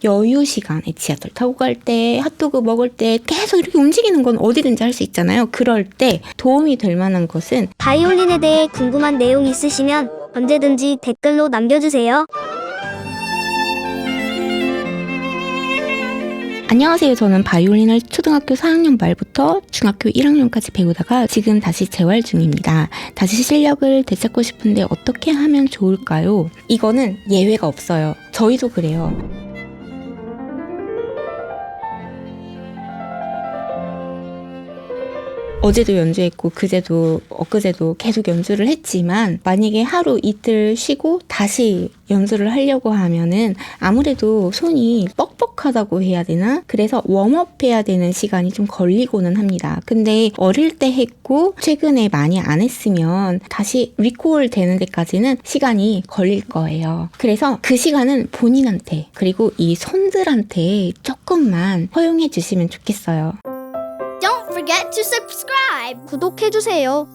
여유 시간에 지하철 타고 갈 때, 핫도그 먹을 때 계속 이렇게 움직이는 건 어디든지 할 수 있잖아요. 그럴 때 도움이 될 만한 것은 바이올린에 대해 궁금한 내용 있으시면 언제든지 댓글로 남겨주세요. 안녕하세요. 저는 바이올린을 초등학교 4학년 말부터 중학교 1학년까지 배우다가 지금 다시 재활 중입니다. 다시 실력을 되찾고 싶은데 어떻게 하면 좋을까요? 이거는 예외가 없어요. 저희도 그래요. 어제도 연주했고 그제도 엊그제도 계속 연주를 했지만 만약에 하루 이틀 쉬고 다시 연주를 하려고 하면은 아무래도 손이 뻑뻑하다고 해야 되나? 그래서 웜업해야 되는 시간이 좀 걸리고는 합니다. 근데 어릴 때 했고 최근에 많이 안 했으면 다시 리콜 되는 데까지는 시간이 걸릴 거예요. 그래서 그 시간은 본인한테 그리고 이 손들한테 조금만 허용해 주시면 좋겠어요. Don't forget to subscribe. 구독해주세요.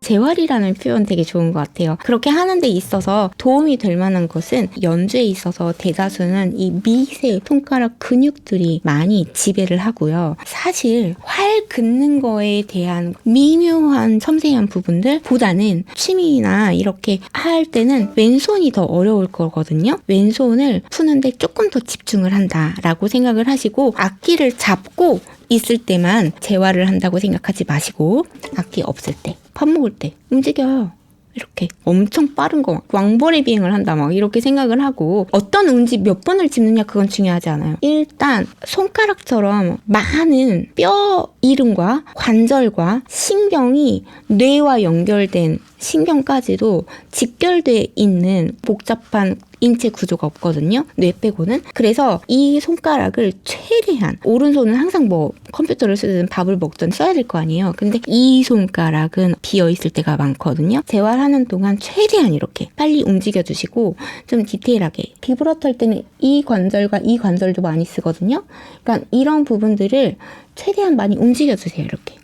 재활이라는 표현 되게 좋은 것 같아요. 그렇게 하는 데 있어서 도움이 될 만한 것은 연주에 있어서 대다수는 이 미세 손가락 근육들이 많이 지배를 하고요. 사실 활 긋는 거에 대한 미묘한 섬세한 부분들보다는 취미나 이렇게 할 때는 왼손이 더 어려울 거거든요. 왼손을 푸는데 조금 더 집중을 한다라고 생각을 하시고 악기를 잡고 있을 때만 재활을 한다고 생각하지 마시고 악기 없을 때, 밥 먹을 때 움직여요. 이렇게 엄청 빠른 거 왕벌의 비행을 한다 막 이렇게 생각을 하고 어떤 음질 몇 번을 짚느냐 그건 중요하지 않아요. 일단 손가락처럼 많은 뼈 이름과 관절과 신경이 뇌와 연결된 신경까지도 직결되어 있는 복잡한 인체 구조가 없거든요. 뇌 빼고는. 그래서 이 손가락을 최대한 오른손은 항상 뭐 컴퓨터를 쓰든 밥을 먹든 써야 될 거 아니에요. 근데 이 손가락은 비어있을 때가 많거든요. 재활하는 동안 최대한 이렇게 빨리 움직여 주시고 좀 디테일하게 비브라토 할 때는 이 관절과 이 관절도 많이 쓰거든요. 그러니까 이런 부분들을 최대한 많이 움직여 주세요. 이렇게.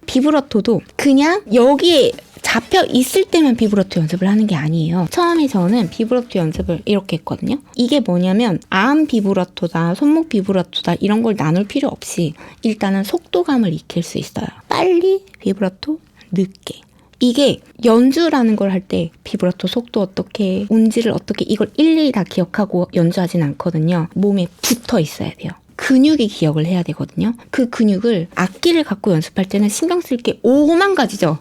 비브라토도 그냥 여기에 잡혀 있을 때만 비브라토 연습을 하는 게 아니에요. 처음에 저는 비브라토 연습을 이렇게 했거든요. 이게 뭐냐면 암 비브라토다, 손목 비브라토다 이런 걸 나눌 필요 없이 일단은 속도감을 익힐 수 있어요. 빨리 비브라토, 늦게. 이게 연주라는 걸 할 때 비브라토 속도 어떻게, 운지를 어떻게 이걸 일일이 다 기억하고 연주하진 않거든요. 몸에 붙어 있어야 돼요. 근육이 기억을 해야 되거든요. 그 근육을 악기를 갖고 연습할 때는 신경 쓸 게 오만 가지죠.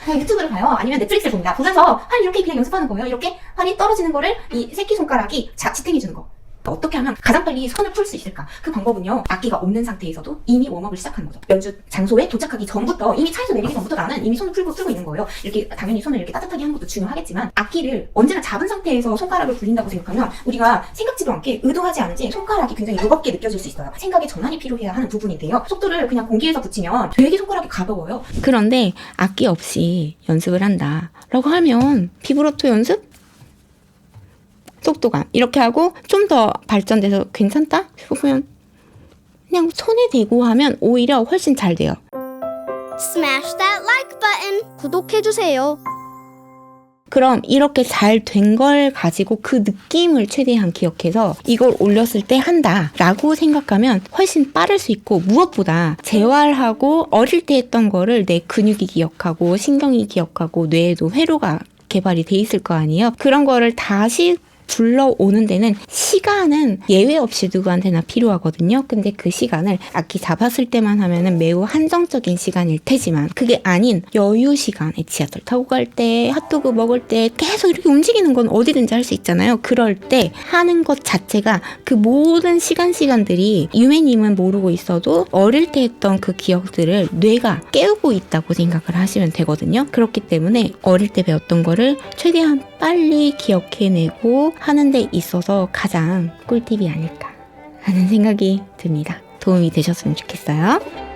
유튜브를 봐요. 아니면 넷플릭스를 봅니다. 보면서 활 이렇게 그냥 연습하는 거예요. 이렇게 활이 떨어지는 거를 이 새끼손가락이 지탱해주는 거. 어떻게 하면 가장 빨리 손을 풀 수 있을까? 그 방법은요. 악기가 없는 상태에서도 이미 웜업을 시작하는 거죠. 연주 장소에 도착하기 전부터 이미 차에서 내리기 전부터 나는 이미 손을 풀고 있는 거예요. 이렇게 당연히 손을 이렇게 따뜻하게 하는 것도 중요하겠지만 악기를 언제나 잡은 상태에서 손가락을 굴린다고 생각하면 우리가 생각지도 않게 의도하지 않은지 손가락이 굉장히 무겁게 느껴질 수 있어요. 생각의 전환이 필요해야 하는 부분인데요. 속도를 그냥 공기에서 붙이면 되게 손가락이 가벼워요. 그런데 악기 없이 연습을 한다라고 하면 비브라토 연습? 속도감 이렇게 하고 좀 더 발전돼서 괜찮다 싶으면 그냥 손에 대고 하면 오히려 훨씬 잘 돼요. Smash that like button. 구독해주세요. 그럼 이렇게 잘 된 걸 가지고 그 느낌을 최대한 기억해서 이걸 올렸을 때 한다라고 생각하면 훨씬 빠를 수 있고 무엇보다 재활하고 어릴 때 했던 거를 내 근육이 기억하고 신경이 기억하고 뇌에도 회로가 개발이 돼 있을 거 아니에요. 그런 거를 다시 불러오는 데는 시간은 예외 없이 누구한테나 필요하거든요. 근데 그 시간을 악기 잡았을 때만 하면은 매우 한정적인 시간일 테지만 그게 아닌 여유 시간에 지하철 타고 갈 때, 핫도그 먹을 때 계속 이렇게 움직이는 건 어디든지 할 수 있잖아요. 그럴 때 하는 것 자체가 그 모든 시간들이 유매님은 모르고 있어도 어릴 때 했던 그 기억들을 뇌가 깨우고 있다고 생각을 하시면 되거든요. 그렇기 때문에 어릴 때 배웠던 거를 최대한 빨리 기억해내고 하는 데 있어서 가장 꿀팁이 아닐까 하는 생각이 듭니다. 도움이 되셨으면 좋겠어요.